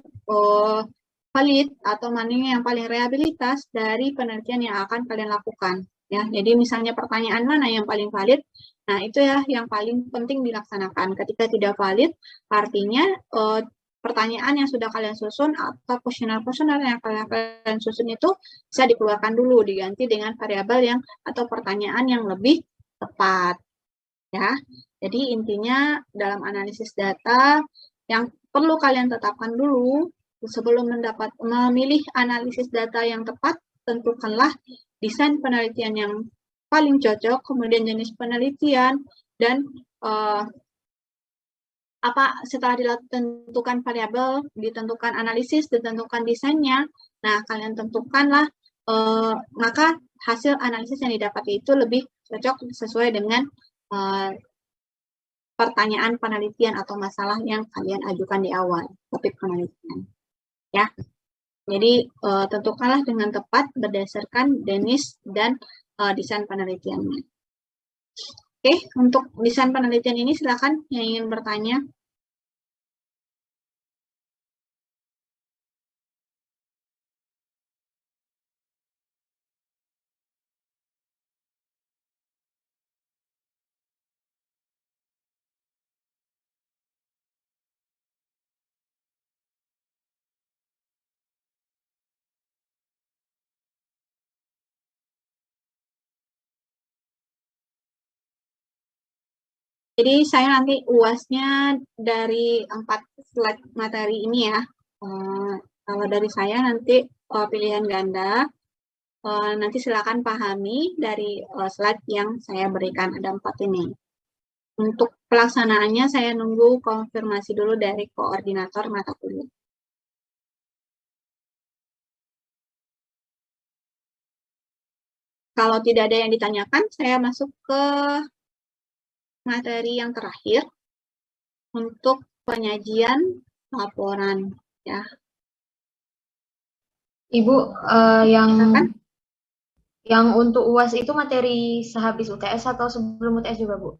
valid atau mana yang paling reliabilitas dari penelitian yang akan kalian lakukan. Ya, jadi misalnya pertanyaan mana yang paling valid, nah itu ya yang paling penting dilaksanakan. Ketika tidak valid, artinya pertanyaan yang sudah kalian susun atau kuesioner-kuesioner yang kalian susun itu bisa dikeluarkan dulu, diganti dengan variabel yang atau pertanyaan yang lebih tepat. Ya, jadi intinya dalam analisis data yang perlu kalian tetapkan dulu sebelum memilih analisis data yang tepat, tentukanlah desain penelitian yang paling cocok, kemudian jenis penelitian, dan setelah ditentukan variabel, ditentukan analisis, ditentukan desainnya, nah kalian tentukanlah, maka hasil analisis yang didapat itu lebih cocok sesuai dengan pertanyaan penelitian atau masalah yang kalian ajukan di awal, topik penelitian. Ya, jadi tentukanlah dengan tepat berdasarkan jenis dan desain penelitiannya. Oke, untuk desain penelitian ini silakan yang ingin bertanya. Jadi saya nanti UAS-nya dari 4 slide materi ini ya. Kalau dari saya nanti pilihan ganda. Nanti silakan pahami dari slide yang saya berikan, ada 4 ini. Untuk pelaksanaannya saya nunggu konfirmasi dulu dari koordinator mata kuliah. Kalau tidak ada yang ditanyakan, saya masuk ke materi yang terakhir untuk penyajian laporan, ya. Ibu, Silakan. yang untuk UAS itu materi sehabis UTS atau sebelum UTS juga, Bu?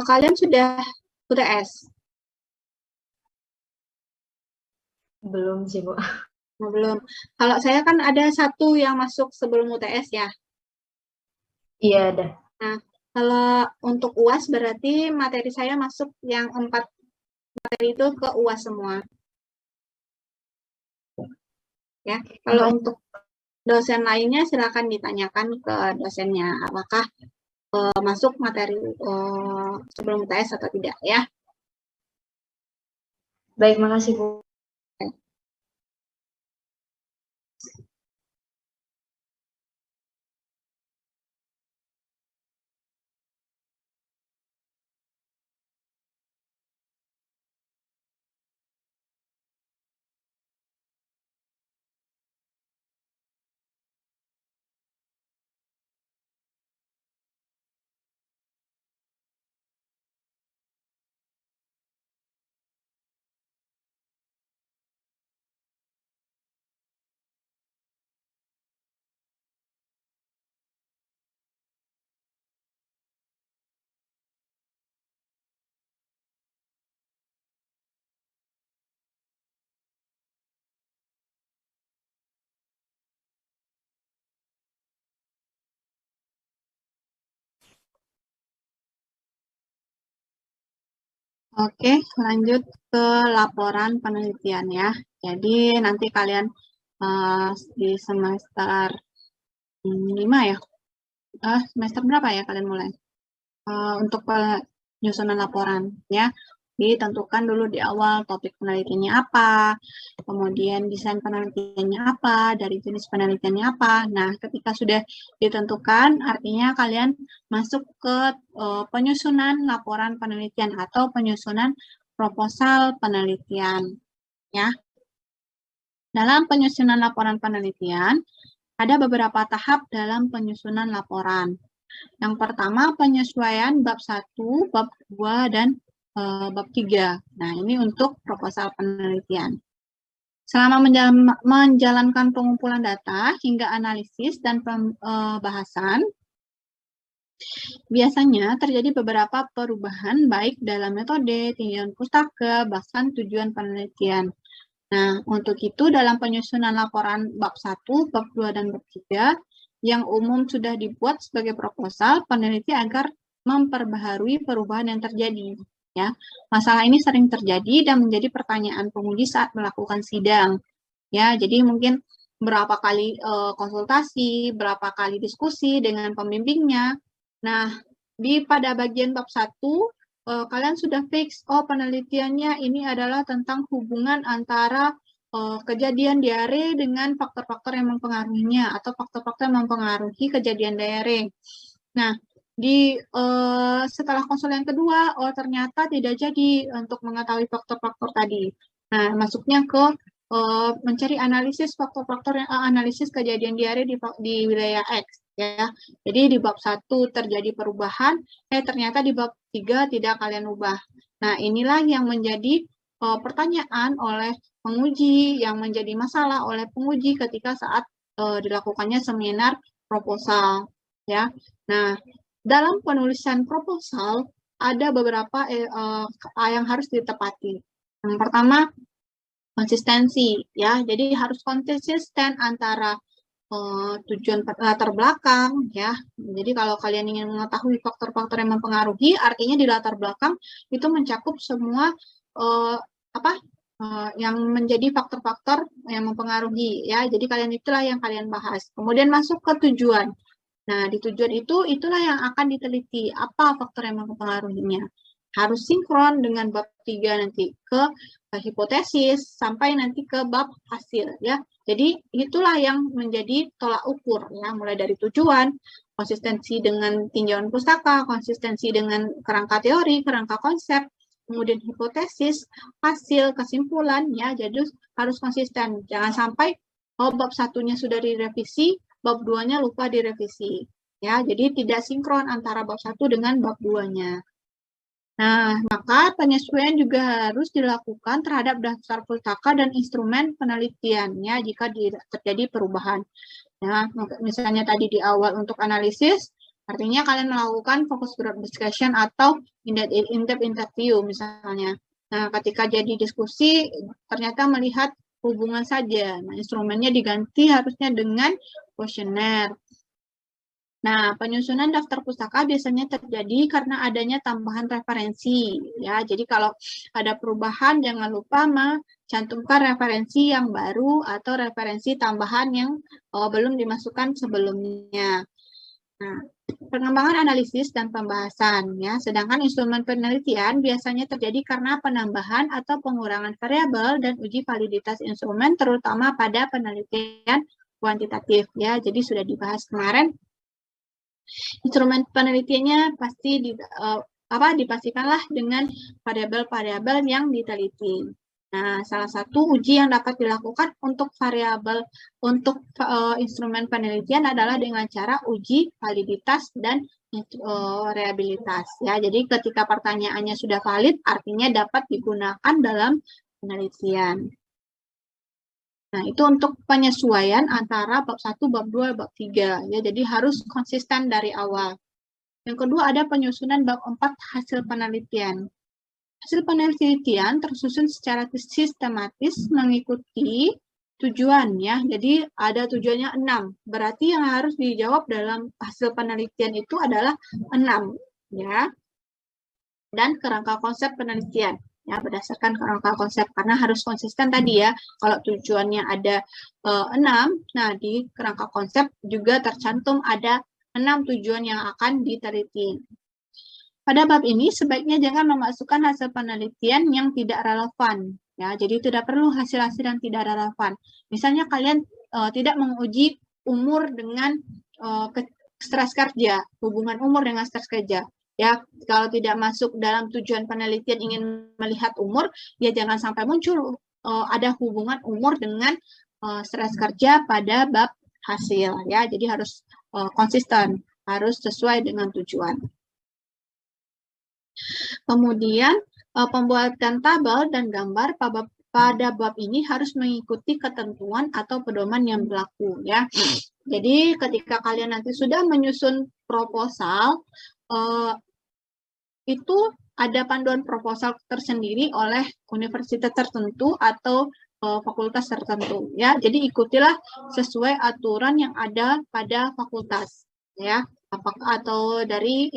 Kalian sudah UTS? Belum sih, Bu. Belum. Kalau saya kan ada satu yang masuk sebelum UTS ya. Iya, ada. Nah, kalau untuk UAS berarti materi saya masuk yang 4 materi itu ke UAS semua. Ya, kalau untuk dosen lainnya silakan ditanyakan ke dosennya apakah masuk materi sebelum UTS atau tidak ya. Baik, makasih, Bu. Oke, lanjut ke laporan penelitian ya. Jadi nanti kalian di semester 5 ya. Semester berapa ya kalian mulai? Untuk penyusunan laporan ya. Ditentukan dulu di awal topik penelitiannya apa, kemudian desain penelitiannya apa, dari jenis penelitiannya apa. Nah, ketika sudah ditentukan, artinya kalian masuk ke penyusunan laporan penelitian atau penyusunan proposal penelitian ya. Dalam penyusunan laporan penelitian, ada beberapa tahap dalam penyusunan laporan. Yang pertama, penyesuaian bab 1, bab 2, dan bab 3. Nah, ini untuk proposal penelitian. Selama menjalankan pengumpulan data hingga analisis dan pembahasan, biasanya terjadi beberapa perubahan baik dalam metode, tinjauan pustaka, bahkan tujuan penelitian. Nah, untuk itu dalam penyusunan laporan bab 1, bab 2, dan bab 3, yang umum sudah dibuat sebagai proposal peneliti agar memperbaharui perubahan yang terjadi. Ya, masalah ini sering terjadi dan menjadi pertanyaan penguji saat melakukan sidang. Ya, jadi mungkin berapa kali konsultasi, berapa kali diskusi dengan pembimbingnya. Nah, pada bagian bab 1, kalian sudah fix, penelitiannya ini adalah tentang hubungan antara kejadian diare dengan faktor-faktor yang mempengaruhinya atau faktor-faktor yang mempengaruhi kejadian diare. Nah, setelah konsul yang kedua, ternyata tidak jadi untuk mengetahui faktor-faktor tadi. Nah, masuknya ke mencari analisis faktor-faktor yang analisis kejadian diare di wilayah X ya. Jadi di bab 1 terjadi perubahan, ternyata di bab 3 tidak kalian ubah. Nah, inilah yang menjadi pertanyaan oleh penguji, yang menjadi masalah oleh penguji ketika saat dilakukannya seminar proposal ya. Nah, dalam penulisan proposal ada beberapa yang harus ditepati. Yang pertama, konsistensi ya. Jadi harus konsisten antara tujuan latar belakang ya. Jadi kalau kalian ingin mengetahui faktor-faktor yang mempengaruhi, artinya di latar belakang itu mencakup semua yang menjadi faktor-faktor yang mempengaruhi ya. Jadi kalian itulah yang kalian bahas. Kemudian masuk ke tujuan. Nah, di tujuan itu itulah yang akan diteliti apa faktor yang mempengaruhinya. Harus sinkron dengan bab 3 nanti ke hipotesis sampai nanti ke bab hasil ya. Jadi itulah yang menjadi tolak ukur ya, mulai dari tujuan, konsistensi dengan tinjauan pustaka, konsistensi dengan kerangka teori, kerangka konsep, kemudian hipotesis, hasil, kesimpulan, ya. Jadi harus konsisten. Jangan sampai bab satunya sudah direvisi, bab 2-nya lupa direvisi. Ya, jadi tidak sinkron antara bab 1 dengan bab 2-nya. Nah, maka penyesuaian juga harus dilakukan terhadap daftar pustaka dan instrumen penelitiannya jika terjadi perubahan. Nah, misalnya tadi di awal untuk analisis, artinya kalian melakukan focus group discussion atau in-depth interview misalnya. Nah, ketika jadi diskusi, ternyata melihat hubungan saja. Nah, instrumennya diganti harusnya dengan kuesioner. Nah, penyusunan daftar pustaka biasanya terjadi karena adanya tambahan referensi, ya. Jadi kalau ada perubahan, jangan lupa mencantumkan referensi yang baru atau referensi tambahan yang belum dimasukkan sebelumnya. Nah, pengembangan analisis dan pembahasan, ya. Sedangkan instrumen penelitian biasanya terjadi karena penambahan atau pengurangan variabel dan uji validitas instrumen, terutama pada penelitian kuantitatif, ya. Jadi sudah dibahas kemarin. Instrumen penelitiannya pasti dipastikanlah dengan variabel-variabel yang diteliti. Nah, salah satu uji yang dapat dilakukan untuk variabel untuk instrumen penelitian adalah dengan cara uji validitas dan reliabilitas. Ya, jadi ketika pertanyaannya sudah valid, artinya dapat digunakan dalam penelitian. Nah, itu untuk penyesuaian antara bab 1, bab 2, bab 3. Ya, jadi harus konsisten dari awal. Yang kedua ada penyusunan bab 4 hasil penelitian. Hasil penelitian tersusun secara sistematis mengikuti tujuan, ya. Jadi ada tujuannya 6. Berarti yang harus dijawab dalam hasil penelitian itu adalah 6, ya. Dan kerangka konsep penelitian. Ya, berdasarkan kerangka konsep, karena harus konsisten tadi, ya. Kalau tujuannya ada 6, nah di kerangka konsep juga tercantum ada 6 tujuan yang akan diteliti. Pada bab ini sebaiknya jangan memasukkan hasil penelitian yang tidak relevan, ya. Jadi tidak perlu hasil-hasil yang tidak relevan. Misalnya kalian tidak menguji umur dengan stres kerja, hubungan umur dengan stres kerja. Ya, kalau tidak masuk dalam tujuan penelitian ingin melihat umur, ya jangan sampai muncul ada hubungan umur dengan stres kerja pada bab hasil, ya. Jadi harus konsisten, harus sesuai dengan tujuan. Kemudian pembuatan tabel dan gambar pada bab ini harus mengikuti ketentuan atau pedoman yang berlaku, ya. Jadi ketika kalian nanti sudah menyusun proposal, itu ada panduan proposal tersendiri oleh universitas tertentu atau fakultas tertentu, ya. Jadi ikutilah sesuai aturan yang ada pada fakultas, ya, atau dari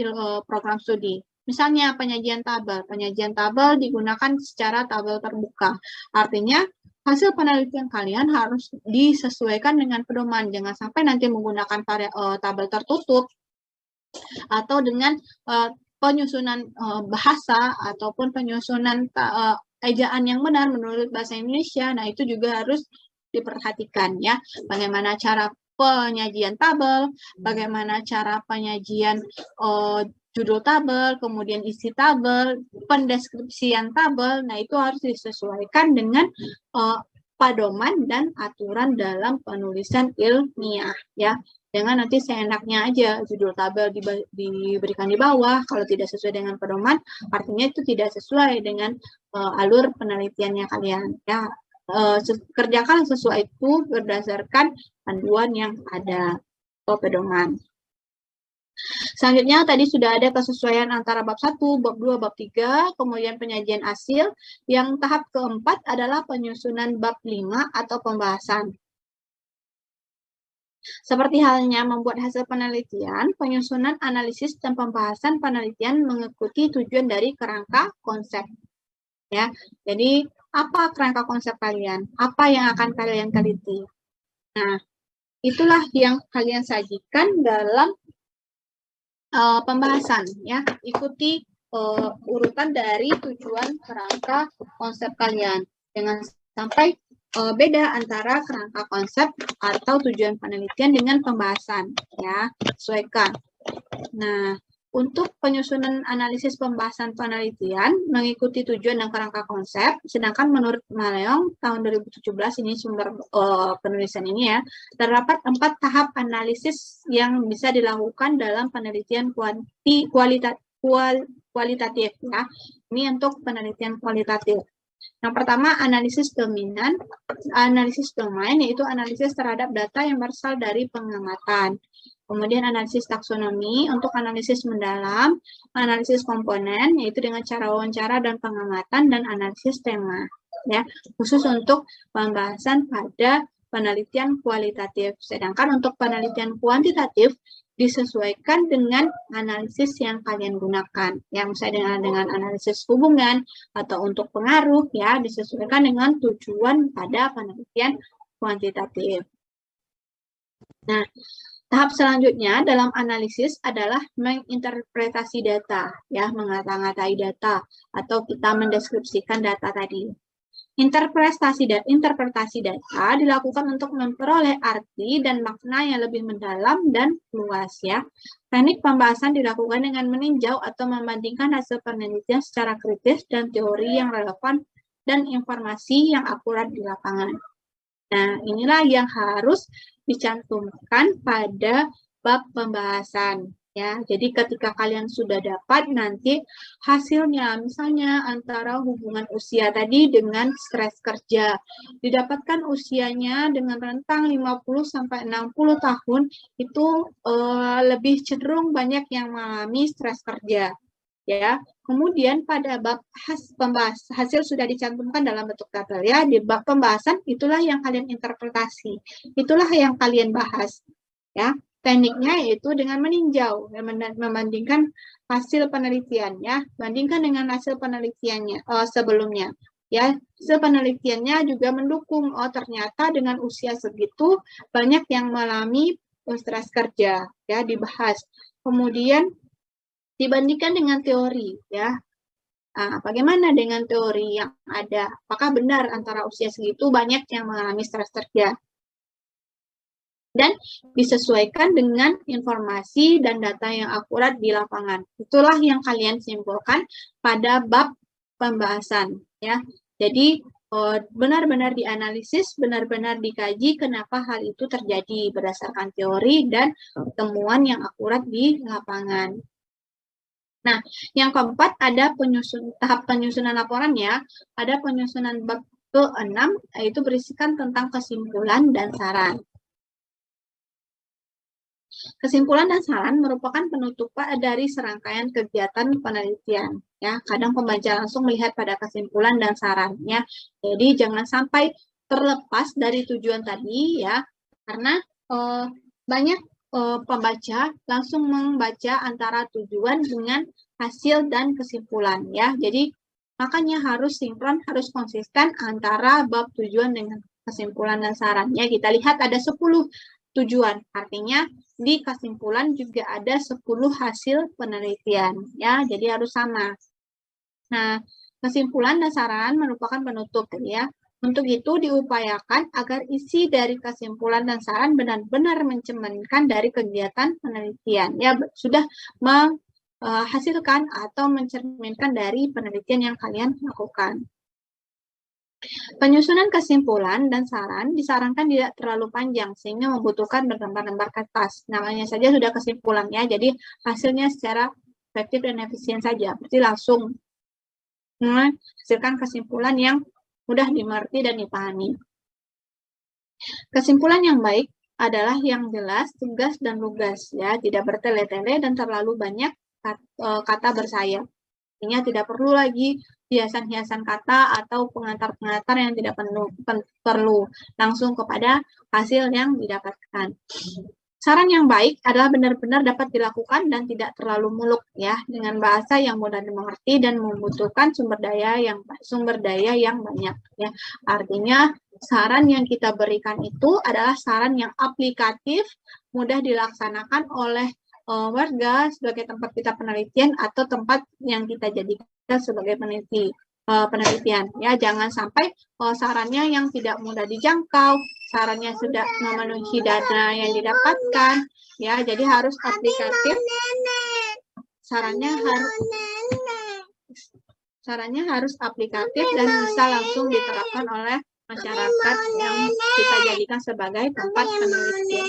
program studi. Misalnya penyajian tabel digunakan secara tabel terbuka. Artinya hasil penelitian kalian harus disesuaikan dengan pedoman. Jangan sampai nanti menggunakan tabel tertutup atau dengan penyusunan bahasa ataupun penyusunan ejaan yang benar menurut bahasa Indonesia. Nah, itu juga harus diperhatikan, ya. Bagaimana cara penyajian tabel, bagaimana cara penyajian judul tabel, kemudian isi tabel, pendeskripsian tabel. Nah, itu harus disesuaikan dengan pedoman dan aturan dalam penulisan ilmiah, ya. Jangan nanti seenaknya aja judul tabel diberikan di bawah. Kalau tidak sesuai dengan pedoman, artinya itu tidak sesuai dengan alur penelitiannya kalian, ya. Kerjakan sesuai itu berdasarkan panduan yang ada atau pedoman. Selanjutnya tadi sudah ada kesesuaian antara bab 1, bab 2, bab 3, kemudian penyajian hasil. Yang tahap keempat adalah penyusunan bab 5 atau pembahasan. Seperti halnya membuat hasil penelitian, penyusunan analisis dan pembahasan penelitian mengikuti tujuan dari kerangka konsep. Ya, jadi apa kerangka konsep kalian? Apa yang akan kalian teliti? Nah, itulah yang kalian sajikan dalam pembahasan, ya. Ikuti urutan dari tujuan kerangka konsep kalian. Jangan sampai beda antara kerangka konsep atau tujuan penelitian dengan pembahasan, ya, sesuaikan. Nah, untuk penyusunan analisis pembahasan penelitian mengikuti tujuan dan kerangka konsep, sedangkan menurut Maleong tahun 2017 ini sumber penulisan ini ya, terdapat 4 tahap analisis yang bisa dilakukan dalam penelitian kualitatif ya. Ini untuk penelitian kualitatif. Yang pertama, analisis dominan. Analisis domain yaitu analisis terhadap data yang berasal dari pengamatan. Kemudian analisis taksonomi untuk analisis mendalam, analisis komponen yaitu dengan cara wawancara dan pengamatan, dan analisis tema ya, khusus untuk pembahasan pada penelitian kualitatif. Sedangkan untuk penelitian kuantitatif disesuaikan dengan analisis yang kalian gunakan. Yang misalnya dengan analisis hubungan atau untuk pengaruh ya, disesuaikan dengan tujuan pada penelitian kuantitatif. Nah, tahap selanjutnya dalam analisis adalah menginterpretasi data, ya, mengata-ngatai data, atau kita mendeskripsikan data tadi. Interpretasi data dilakukan untuk memperoleh arti dan makna yang lebih mendalam dan luas, ya. Teknik pembahasan dilakukan dengan meninjau atau membandingkan hasil penelitian secara kritis dan teori yang relevan dan informasi yang akurat di lapangan. Nah, inilah yang harus dicantumkan pada bab pembahasan ya. Jadi ketika kalian sudah dapat nanti hasilnya, misalnya antara hubungan usia tadi dengan stres kerja, didapatkan usianya dengan rentang 50 sampai 60 tahun itu lebih cenderung banyak yang mengalami stres kerja. Ya, kemudian pada bab hasil sudah dicantumkan dalam bentuk tabel ya. Di bab pembahasan itulah yang kalian interpretasi, itulah yang kalian bahas ya. Tekniknya yaitu dengan meninjau dan membandingkan hasil penelitiannya, bandingkan dengan hasil penelitiannya sebelumnya ya. Hasil penelitiannya juga mendukung, oh ternyata dengan usia segitu banyak yang mengalami stres kerja ya, dibahas. Kemudian dibandingkan dengan teori ya. Nah, bagaimana dengan teori yang ada? Apakah benar antara usia segitu banyak yang mengalami stres kerja? Dan disesuaikan dengan informasi dan data yang akurat di lapangan. Itulah yang kalian simpulkan pada bab pembahasan ya. Jadi benar-benar dianalisis, benar-benar dikaji kenapa hal itu terjadi berdasarkan teori dan temuan yang akurat di lapangan. Nah, yang keempat ada tahap penyusunan laporannya, ada penyusunan bab ke-6, yaitu berisikan tentang kesimpulan dan saran. Kesimpulan dan saran merupakan penutup dari serangkaian kegiatan penelitian. Ya, kadang pembaca langsung melihat pada kesimpulan dan sarannya. Jadi jangan sampai terlepas dari tujuan tadi ya, karena banyak pembaca langsung membaca antara tujuan dengan hasil dan kesimpulan ya. Jadi makanya harus sinkron, harus konsisten antara bab tujuan dengan kesimpulan dan sarannya. Kita lihat ada 10 tujuan, artinya di kesimpulan juga ada 10 hasil penelitian ya. Jadi harus sama. Nah, kesimpulan dan saran merupakan penutup ya. Untuk itu diupayakan agar isi dari kesimpulan dan saran benar-benar mencerminkan dari kegiatan penelitian. Ya, sudah menghasilkan atau mencerminkan dari penelitian yang kalian lakukan. Penyusunan kesimpulan dan saran disarankan tidak terlalu panjang sehingga membutuhkan berlembar-lembar kertas. Namanya saja sudah kesimpulan ya, jadi hasilnya secara efektif dan efisien saja. Berarti langsung menghasilkan kesimpulan yang mudah dimengerti dan dipahami. Kesimpulan yang baik adalah yang jelas, tegas, dan lugas, ya, tidak bertele-tele dan terlalu banyak kata bersayap. Artinya tidak perlu lagi hiasan-hiasan kata atau pengantar-pengantar yang tidak perlu, langsung kepada hasil yang didapatkan. Saran yang baik adalah benar-benar dapat dilakukan dan tidak terlalu muluk ya, dengan bahasa yang mudah dimengerti dan membutuhkan sumber daya yang banyak ya. Artinya saran yang kita berikan itu adalah saran yang aplikatif, mudah dilaksanakan oleh warga sebagai tempat kita penelitian atau tempat yang kita jadikan sebagai peneliti. penelitian. Ya, jangan sampai sarannya yang tidak mudah dijangkau, sarannya sudah memenuhi dana yang didapatkan. Ya, jadi harus aplikatif. Sarannya harus aplikatif dan bisa langsung diterapkan oleh masyarakat yang kita jadikan sebagai tempat penelitian.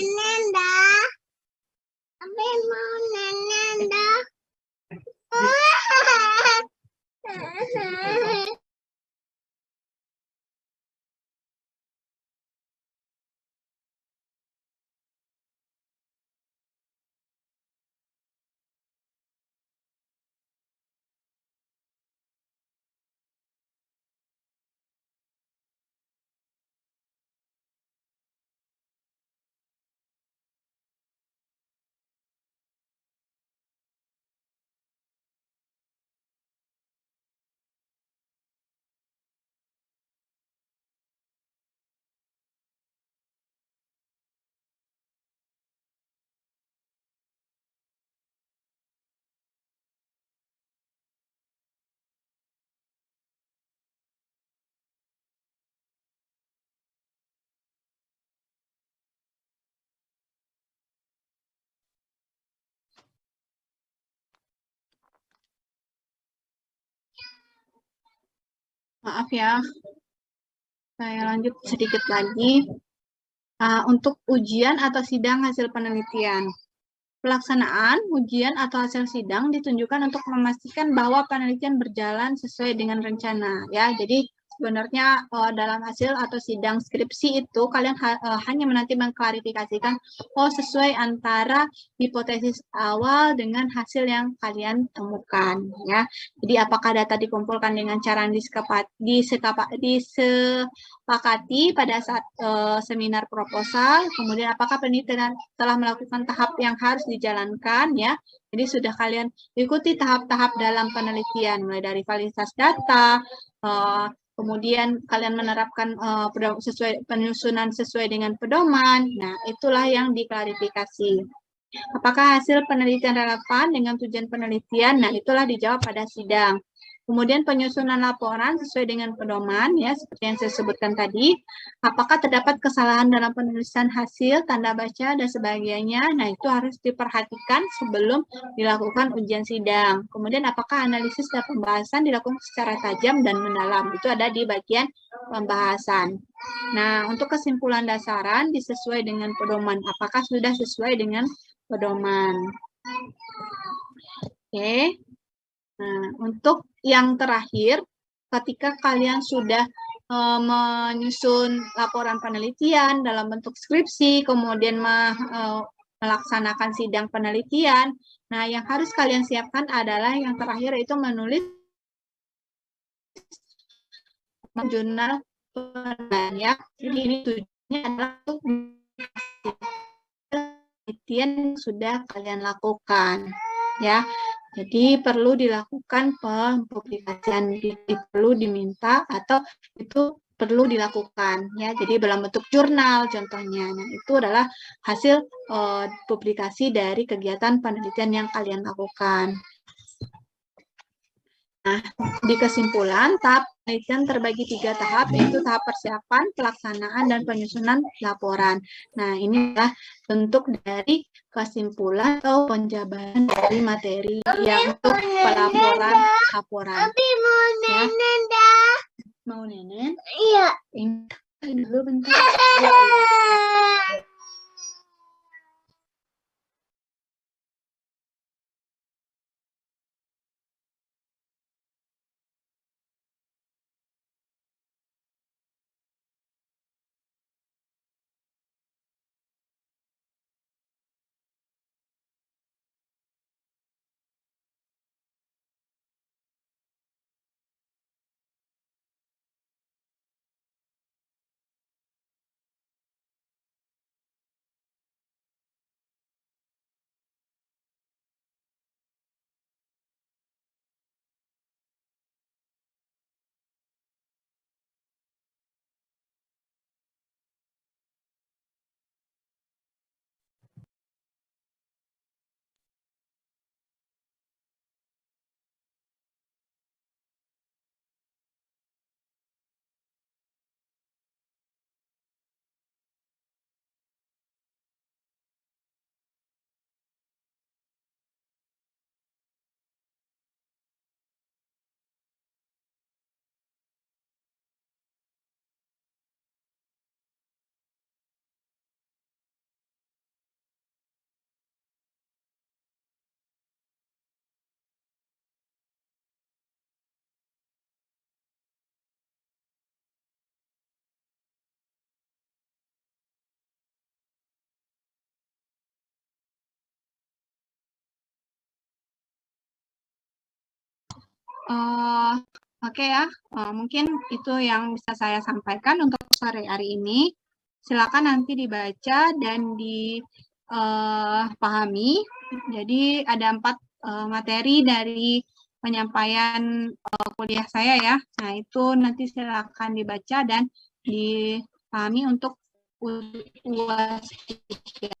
Maaf ya, saya lanjut sedikit lagi. Untuk ujian atau sidang hasil penelitian. Pelaksanaan ujian atau hasil sidang ditunjukkan untuk memastikan bahwa penelitian berjalan sesuai dengan rencana. Ya, jadi sebenarnya dalam hasil atau sidang skripsi itu kalian hanya nanti mengklarifikasikan sesuai antara hipotesis awal dengan hasil yang kalian temukan. Ya, jadi apakah data dikumpulkan dengan cara yang disepakati pada saat seminar proposal, kemudian apakah penelitian telah melakukan tahap yang harus dijalankan, ya. Jadi sudah kalian ikuti tahap-tahap dalam penelitian, mulai dari validitas data, kemudian kalian menerapkan penyusunan sesuai dengan pedoman. Nah, itulah yang diklarifikasi. Apakah hasil penelitian relevan dengan tujuan penelitian? Nah, itulah dijawab pada sidang. Kemudian penyusunan laporan sesuai dengan pedoman, ya, seperti yang saya sebutkan tadi. Apakah terdapat kesalahan dalam penulisan hasil, tanda baca, dan sebagainya? Nah, itu harus diperhatikan sebelum dilakukan ujian sidang. Kemudian, apakah analisis dan pembahasan dilakukan secara tajam dan mendalam? Itu ada di bagian pembahasan. Nah, untuk kesimpulan dasaran disesuai dengan pedoman. Apakah sudah sesuai dengan pedoman? Oke. Nah, untuk yang terakhir, ketika kalian sudah menyusun laporan penelitian dalam bentuk skripsi, kemudian melaksanakan sidang penelitian, nah yang harus kalian siapkan adalah yang terakhir itu menulis jurnal penelitian, ya. Jadi ini tujuannya adalah untuk penelitian yang sudah kalian lakukan, ya. Jadi perlu dilakukan pempublikasian, perlu diminta atau itu perlu dilakukan, ya. Jadi dalam bentuk jurnal contohnya. Nah, itu adalah hasil publikasi dari kegiatan penelitian yang kalian lakukan. Nah, di kesimpulan, tahap penelitian terbagi 3 tahap, yaitu tahap persiapan, pelaksanaan, dan penyusunan laporan. Nah, inilah bentuk dari kesimpulan atau penjabaran dari materi yang untuk pelaporan laporan. Ya. Mau nenek? Iya. Ini dulu bentar. Oke ya, mungkin itu yang bisa saya sampaikan untuk sore hari ini. Silakan nanti dibaca dan dipahami. Jadi ada 4 materi dari penyampaian kuliah saya ya. Nah itu nanti silakan dibaca dan dipahami untuk UAS